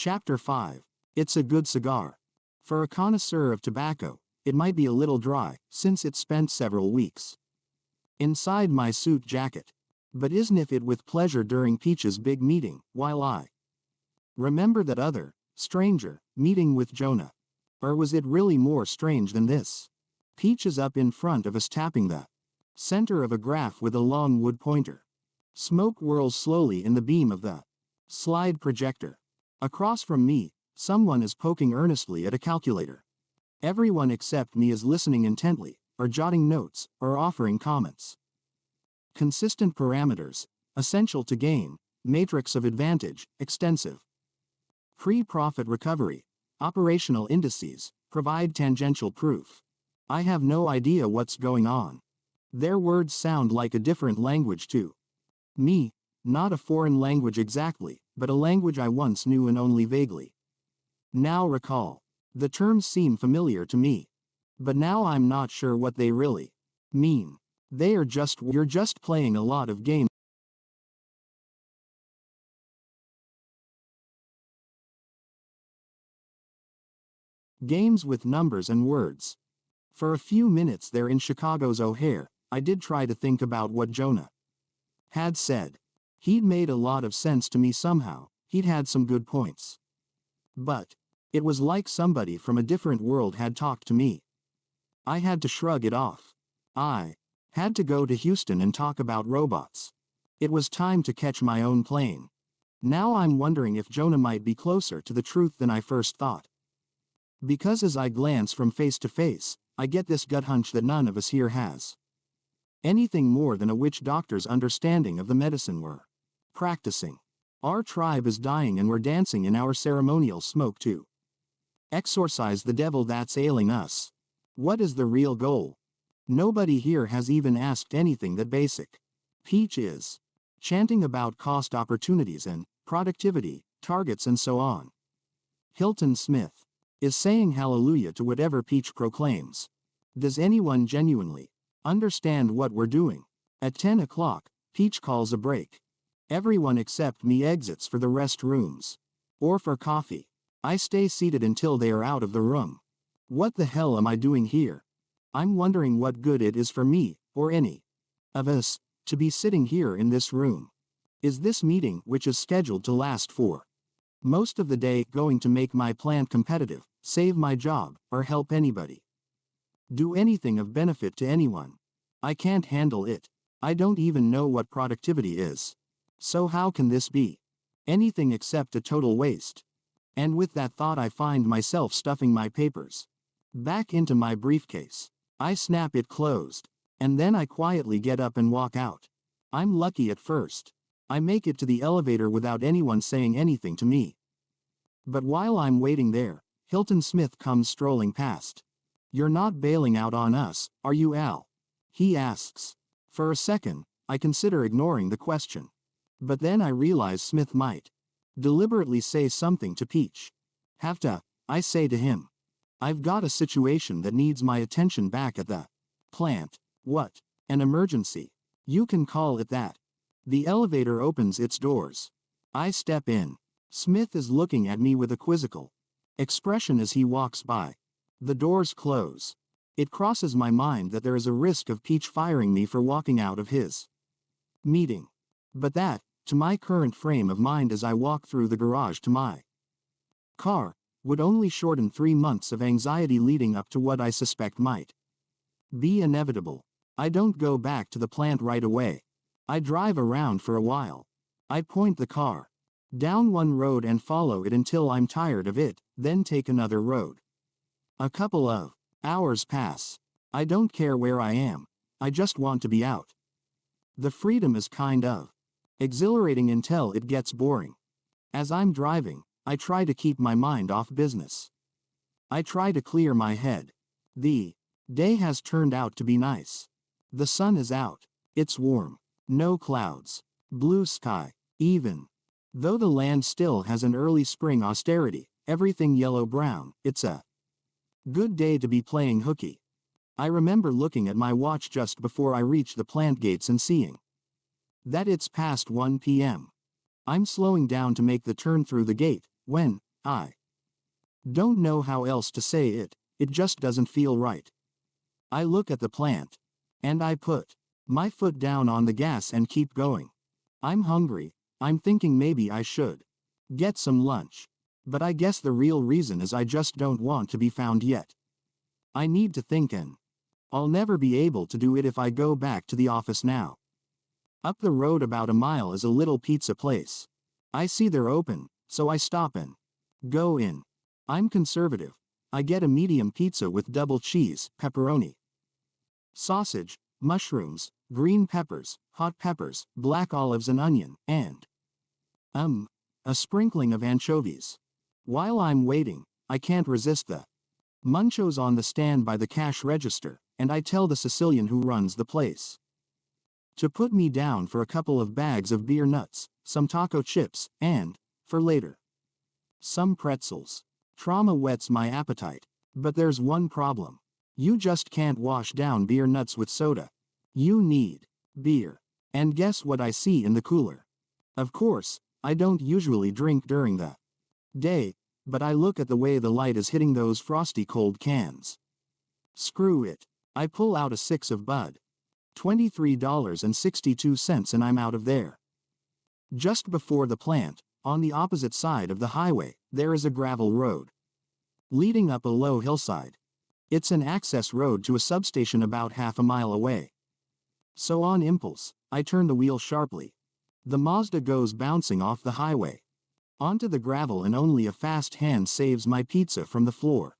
Chapter 5. It's a good cigar. For a connoisseur of tobacco, it might be a little dry, since it's spent several weeks inside my suit jacket. But isn't it with pleasure during Peach's big meeting, while I remember that other, stranger, meeting with Jonah? Or was it really more strange than this? Peach is up in front of us tapping the center of a graph with a long wood pointer. Smoke whirls slowly in the beam of the slide projector. Across from me, someone is poking earnestly at a calculator. Everyone except me is listening intently, or jotting notes, or offering comments. Consistent parameters, essential to gain, matrix of advantage, extensive. Pre-profit recovery, operational indices, provide tangential proof. I have no idea what's going on. Their words sound like a different language to me, not a foreign language exactly, but a language I once knew and only vaguely now recall. The terms seem familiar to me, but now I'm not sure what they really mean. You're just playing a lot of games. Games with numbers and words. For a few minutes there in Chicago's O'Hare, I did try to think about what Jonah had said. He'd made a lot of sense to me somehow, he'd had some good points. But it was like somebody from a different world had talked to me. I had to shrug it off. I had to go to Houston and talk about robots. It was time to catch my own plane. Now I'm wondering if Jonah might be closer to the truth than I first thought. Because as I glance from face to face, I get this gut hunch that none of us here has anything more than a witch doctor's understanding of the medicine we're practicing. Our tribe is dying and we're dancing in our ceremonial smoke to exorcise the devil that's ailing us. What is the real goal? Nobody here has even asked anything that basic. Peach is chanting about cost opportunities and productivity, targets and so on. Hilton Smith is saying hallelujah to whatever Peach proclaims. Does anyone genuinely understand what we're doing? At 10 o'clock, Peach calls a break. Everyone except me exits for the restrooms. Or for coffee. I stay seated until they are out of the room. What the hell am I doing here? I'm wondering what good it is for me, or any of us, to be sitting here in this room. Is this meeting, which is scheduled to last for most of the day, going to make my plant competitive, save my job, or help anybody do anything of benefit to anyone? I can't handle it. I don't even know what productivity is. So how can this be anything except a total waste? And with that thought I find myself stuffing my papers back into my briefcase. I snap it closed, and then I quietly get up and walk out. I'm lucky at first. I make it to the elevator without anyone saying anything to me. But while I'm waiting there, Hilton Smith comes strolling past. You're not bailing out on us, are you, Al? He asks. For a second, I consider ignoring the question. But then I realize Smith might deliberately say something to Peach. Have to, I say to him. I've got a situation that needs my attention back at the plant. What? An emergency. You can call it that. The elevator opens its doors. I step in. Smith is looking at me with a quizzical expression as he walks by. The doors close. It crosses my mind that there is a risk of Peach firing me for walking out of his meeting. But that, to my current frame of mind as I walk through the garage to my car, would only shorten 3 months of anxiety leading up to what I suspect might be inevitable. I don't go back to the plant right away. I drive around for a while. I point the car down one road and follow it until I'm tired of it, then take another road. A couple of hours pass. I don't care where I am. I just want to be out. The freedom is kind of exhilarating until it gets boring. As I'm driving, I try to keep my mind off business. I try to clear my head. The day has turned out to be nice. The sun is out. It's warm. No clouds. Blue sky. Even though the land still has an early spring austerity, everything yellow-brown, it's a good day to be playing hooky. I remember looking at my watch just before I reach the plant gates and seeing that it's past 1 p.m. I'm slowing down to make the turn through the gate, when, I don't know how else to say it, it just doesn't feel right. I look at the plant. And I put my foot down on the gas and keep going. I'm hungry, I'm thinking maybe I should get some lunch. But I guess the real reason is I just don't want to be found yet. I need to think, and I'll never be able to do it if I go back to the office now. Up the road about a mile is a little pizza place. I see they're open, so I stop and go in. I'm conservative. I get a medium pizza with double cheese, pepperoni, sausage, mushrooms, green peppers, hot peppers, black olives and onion, and a sprinkling of anchovies. While I'm waiting, I can't resist the munchos on the stand by the cash register, and I tell the Sicilian who runs the place to put me down for a couple of bags of beer nuts, some taco chips, and, for later, some pretzels. Trauma whets my appetite. But there's one problem. You just can't wash down beer nuts with soda. You need beer. And guess what I see in the cooler? Of course, I don't usually drink during the day, but I look at the way the light is hitting those frosty cold cans. Screw it. I pull out a 6 of Bud. $23.62 and I'm out of there. Just before the plant, on the opposite side of the highway, there is a gravel road leading up a low hillside. It's an access road to a substation about half a mile away. So on impulse, I turn the wheel sharply. The Mazda goes bouncing off the highway onto the gravel and only a fast hand saves my pizza from the floor.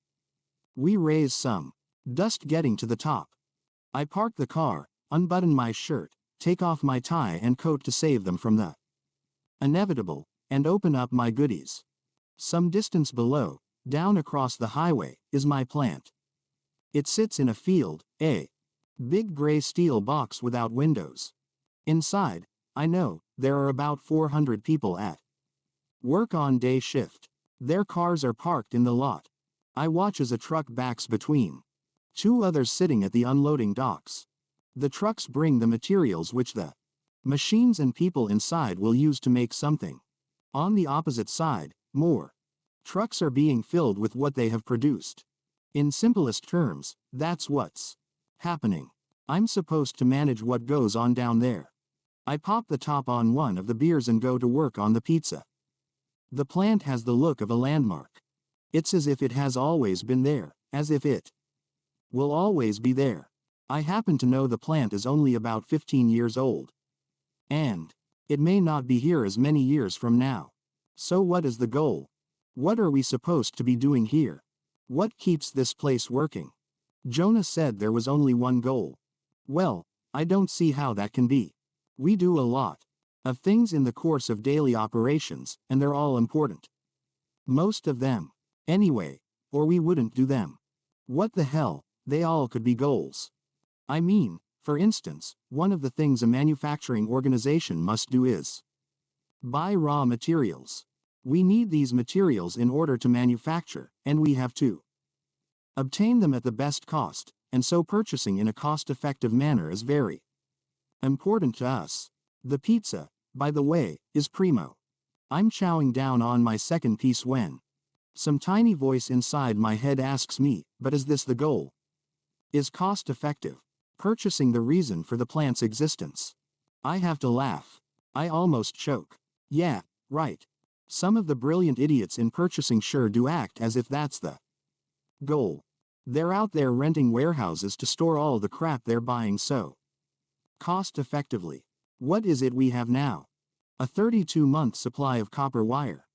We raise some dust getting to the top. I park the car, unbutton my shirt, take off my tie and coat to save them from the inevitable, and open up my goodies. Some distance below, down across the highway, is my plant. It sits in a field, a big gray steel box without windows. Inside, I know, there are about 400 people at work on day shift. Their cars are parked in the lot. I watch as a truck backs between two others sitting at the unloading docks. The trucks bring the materials which the machines and people inside will use to make something. On the opposite side, more trucks are being filled with what they have produced. In simplest terms, that's what's happening. I'm supposed to manage what goes on down there. I pop the top on one of the beers and go to work on the pizza. The plant has the look of a landmark. It's as if it has always been there, as if it will always be there. I happen to know the plant is only about 15 years old. And it may not be here as many years from now. So what is the goal? What are we supposed to be doing here? What keeps this place working? Jonah said there was only one goal. Well, I don't see how that can be. We do a lot of things in the course of daily operations, and they're all important. Most of them. Anyway, or we wouldn't do them. What the hell, they all could be goals. I mean, for instance, one of the things a manufacturing organization must do is buy raw materials. We need these materials in order to manufacture, and we have to obtain them at the best cost, and so purchasing in a cost-effective manner is very important to us. The pizza, by the way, is primo. I'm chowing down on my second piece when some tiny voice inside my head asks me, but is this the goal? Is cost-effective purchasing the reason for the plant's existence? I have to laugh. I almost choke. Yeah, right. Some of the brilliant idiots in purchasing sure do act as if that's the goal. They're out there renting warehouses to store all the crap they're buying so cost-effectively. What is it we have now? A 32-month supply of copper wire.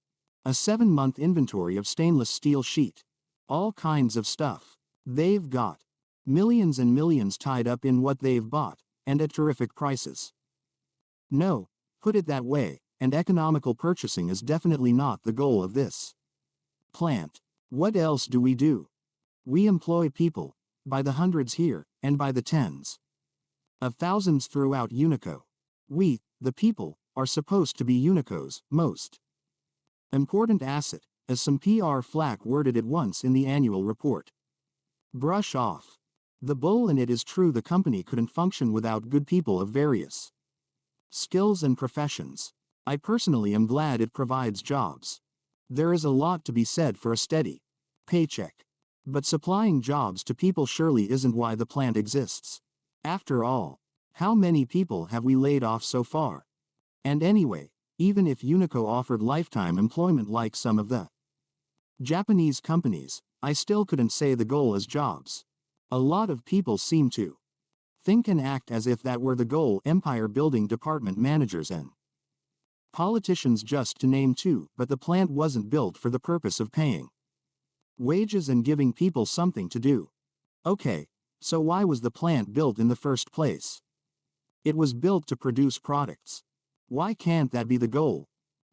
A 7-month inventory of stainless steel sheet. All kinds of stuff. They've got millions and millions tied up in what they've bought, and at terrific prices. No, put it that way, and economical purchasing is definitely not the goal of this plant. What else do we do? We employ people, by the hundreds here, and by the tens of thousands throughout Unico. We, the people, are supposed to be Unico's most important asset, as some PR flack worded it once in the annual report. Brush off. The bull in it is true. The company couldn't function without good people of various skills and professions. I personally am glad it provides jobs. There is a lot to be said for a steady paycheck. But supplying jobs to people surely isn't why the plant exists. After all, how many people have we laid off so far? And anyway, even if Unico offered lifetime employment like some of the Japanese companies, I still couldn't say the goal is jobs. A lot of people seem to think and act as if that were the goal: empire building, department managers and politicians, just to name two. But the plant wasn't built for the purpose of paying wages and giving people something to do. Okay, so why was the plant built in the first place? It was built to produce products. Why can't that be the goal?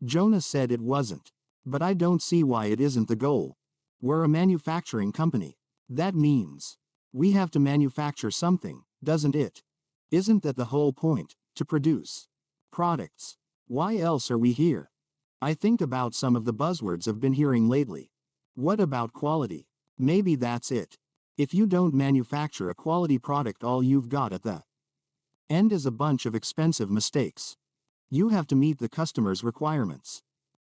Jonah said it wasn't. But I don't see why it isn't the goal. We're a manufacturing company. That means we have to manufacture something, doesn't it? Isn't that the whole point, to produce products? Why else are we here? I think about some of the buzzwords I've been hearing lately. What about quality? Maybe that's it. If you don't manufacture a quality product, all you've got at the end is a bunch of expensive mistakes. You have to meet the customer's requirements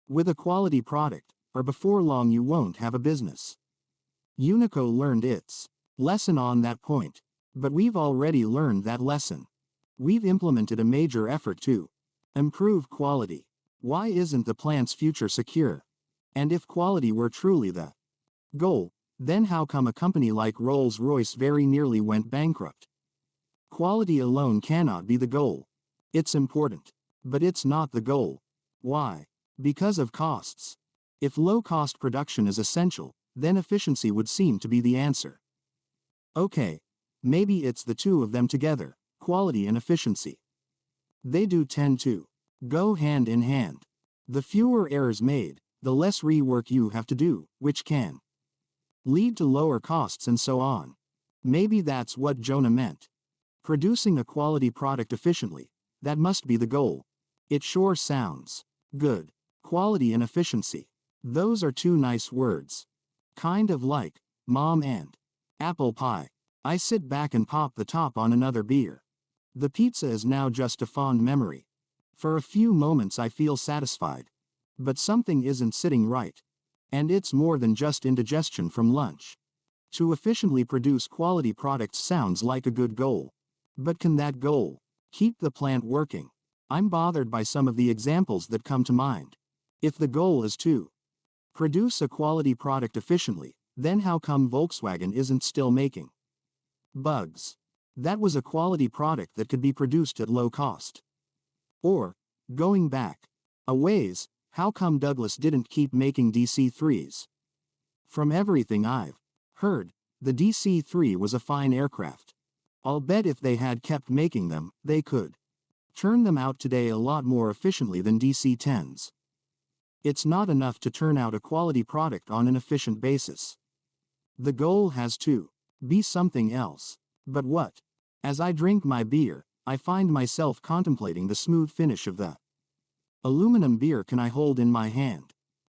with a quality product, or before long you won't have a business. Unico learned its lesson on that point. But we've already learned that lesson. We've implemented a major effort to improve quality. Why isn't the plant's future secure? And if quality were truly the goal, then how come a company like Rolls-Royce very nearly went bankrupt? Quality alone cannot be the goal. It's important, but it's not the goal. Why? Because of costs. If low-cost production is essential, then efficiency would seem to be the answer. Okay, maybe it's the two of them together, quality and efficiency. They do tend to go hand in hand. The fewer errors made, the less rework you have to do, which can lead to lower costs and so on. Maybe that's what Jonah meant. Producing a quality product efficiently, that must be the goal. It sure sounds good. Quality and efficiency. Those are two nice words. Kind of like mom and apple pie. I sit back and pop the top on another beer. The pizza is now just a fond memory. For a few moments I feel satisfied. But something isn't sitting right. And it's more than just indigestion from lunch. To efficiently produce quality products sounds like a good goal. But can that goal keep the plant working? I'm bothered by some of the examples that come to mind. If the goal is to produce a quality product efficiently, then how come Volkswagen isn't still making bugs? That was a quality product that could be produced at low cost. Or, going back a ways, how come Douglas didn't keep making DC-3s? From everything I've heard, the DC-3 was a fine aircraft. I'll bet if they had kept making them, they could turn them out today a lot more efficiently than DC-10s. It's not enough to turn out a quality product on an efficient basis. The goal has to be something else. But what? As I drink my beer, I find myself contemplating the smooth finish of the aluminum beer can I hold in my hand.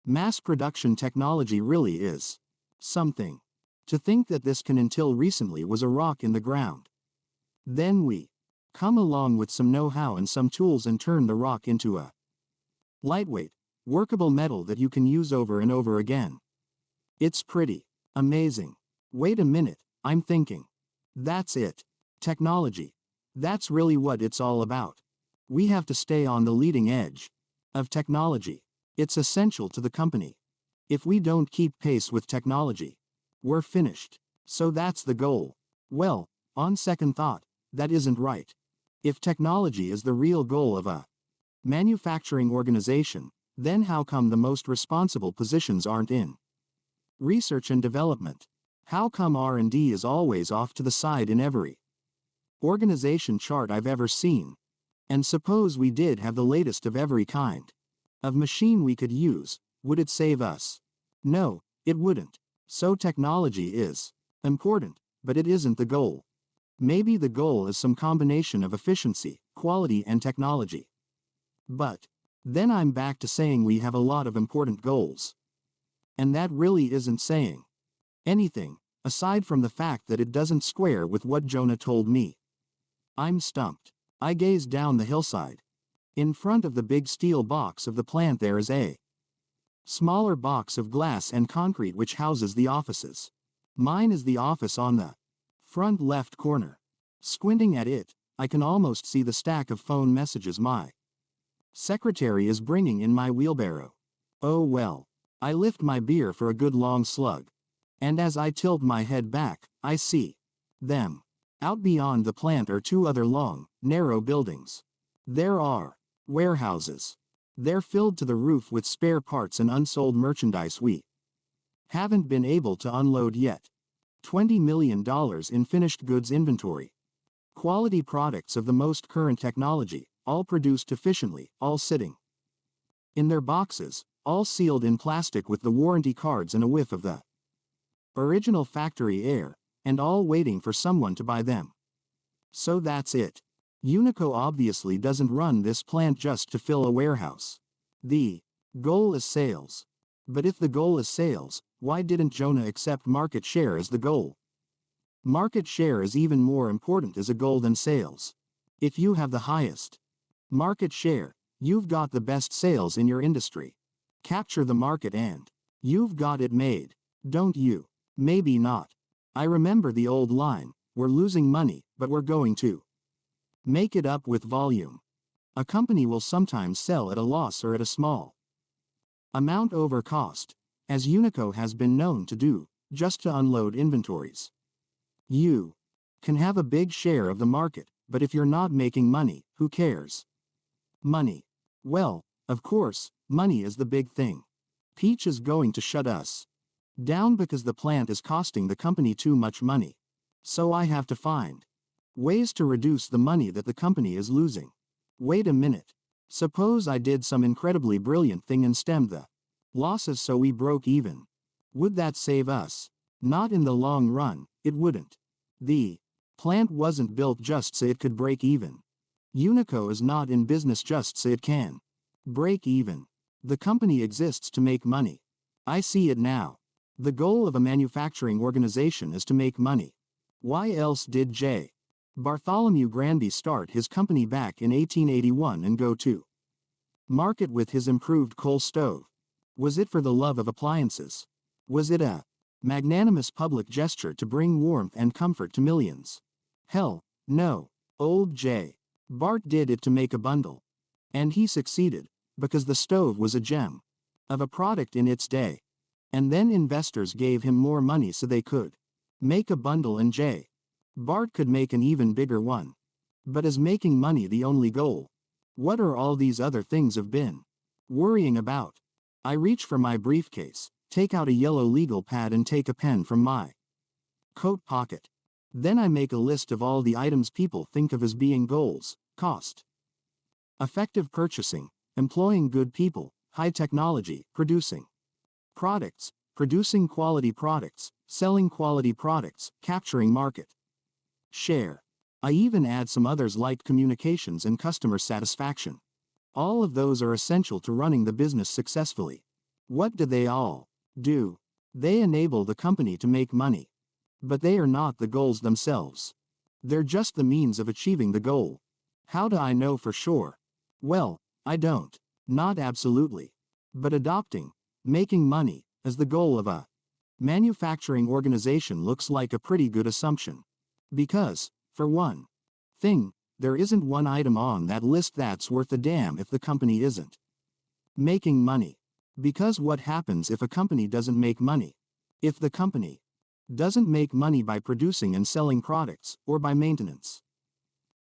Mass production technology really is something. To think that this can until recently was a rock in the ground. Then we come along with some know-how and some tools and turn the rock into a lightweight, workable metal that you can use over and over again. It's pretty amazing. Wait a minute, I'm thinking. That's it. Technology. That's really what it's all about. We have to stay on the leading edge of technology. It's essential to the company. If we don't keep pace with technology, we're finished. So that's the goal. Well, on second thought, that isn't right. If technology is the real goal of a manufacturing organization, then how come the most responsible positions aren't in research and development? How come R&D is always off to the side in every organization chart I've ever seen? And suppose we did have the latest of every kind of machine we could use, would it save us? No, it wouldn't. So technology is important, but it isn't the goal. Maybe the goal is some combination of efficiency, quality and technology. But then I'm back to saying we have a lot of important goals. And that really isn't saying anything, aside from the fact that it doesn't square with what Jonah told me. I'm stumped. I gaze down the hillside. In front of the big steel box of the plant there is a Smaller box of glass and concrete which houses the offices. Mine is the office on the front left corner. Squinting at it, I can almost see the stack of phone messages my secretary is bringing in my wheelbarrow. Oh well. I lift my beer for a good long slug. And as I tilt my head back, I see them. Out beyond the plant are two other long, narrow buildings. There are warehouses. They're filled to the roof with spare parts and unsold merchandise we haven't been able to unload yet. $20 million in finished goods inventory. Quality products of the most current technology, all produced efficiently, all sitting in their boxes, all sealed in plastic with the warranty cards and a whiff of the original factory air, and all waiting for someone to buy them. So that's it. Unico obviously doesn't run this plant just to fill a warehouse. The goal is sales. But if the goal is sales, why didn't Jonah accept market share as the goal? Market share is even more important as a goal than sales. If you have the highest market share, you've got the best sales in your industry. Capture the market and you've got it made. Don't you? Maybe not. I remember the old line, we're losing money, but we're going to make it up with volume. A company will sometimes sell at a loss or at a small amount over cost, as Unico has been known to do, just to unload inventories. You can have a big share of the market, but if you're not making money, who cares? Money. Well, of course, money is the big thing. Peach is going to shut us down because the plant is costing the company too much money. So I have to find ways to reduce the money that the company is losing. Wait a minute. Suppose I did some incredibly brilliant thing and stemmed the losses so we broke even. Would that save us? Not in the long run, it wouldn't. The plant wasn't built just so it could break even. Unico is not in business just so it can break even. The company exists to make money. I see it now. The goal of a manufacturing organization is to make money. Why else did J. Bartholomew Granby start his company back in 1881 and go to market with his improved coal stove? Was it for the love of appliances? Was it a magnanimous public gesture to bring warmth and comfort to millions? Hell, no. Old J. Bart did it to make a bundle. And he succeeded, because the stove was a gem of a product in its day. And then investors gave him more money so they could make a bundle, and J. Bart could make an even bigger one. But is making money the only goal? What are all these other things have been worrying about? I reach for my briefcase, take out a yellow legal pad and take a pen from my coat pocket. Then I make a list of all the items people think of as being goals: cost, effective purchasing, employing good people, high technology, producing products, producing quality products, selling quality products, capturing market share. I even add some others like communications and customer satisfaction. All of those are essential to running the business successfully. What do they all do? They enable the company to make money. But they are not the goals themselves. They're just the means of achieving the goal. How do I know for sure? Well, I don't. Not absolutely. But adopting, making money, as the goal of a manufacturing organization looks like a pretty good assumption. Because, for one thing, there isn't one item on that list that's worth a damn if the company isn't making money. Because what happens if a company doesn't make money? If the company doesn't make money by producing and selling products, or by maintenance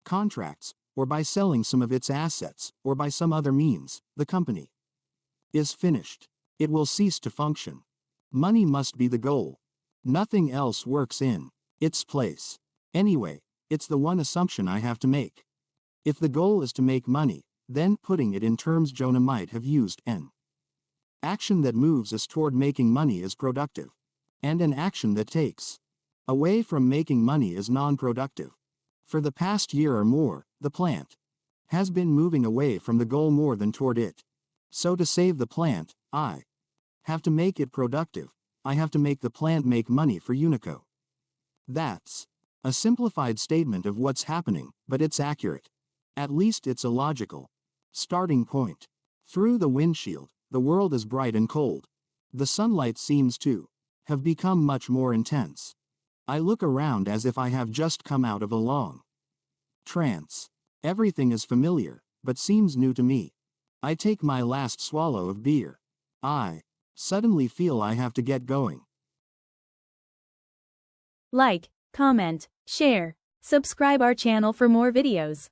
contracts, or by selling some of its assets, or by some other means, the company is finished. It will cease to function. Money must be the goal. Nothing else works in its place. Anyway, it's the one assumption I have to make. If the goal is to make money, then putting it in terms Jonah might have used, an action that moves us toward making money is productive. And an action that takes away from making money is non-productive. For the past year or more, the plant has been moving away from the goal more than toward it. So to save the plant, I have to make it productive. I have to make the plant make money for Unico. That's a simplified statement of what's happening, but it's accurate. At least it's a logical starting point. Through the windshield, The world is bright and cold. The sunlight seems to have become much more intense. I look around as if I have just come out of a long trance. Everything is familiar, but seems new to me. I take my last swallow of beer. I suddenly feel I have to get going. Like, comment, share, subscribe our channel for more videos.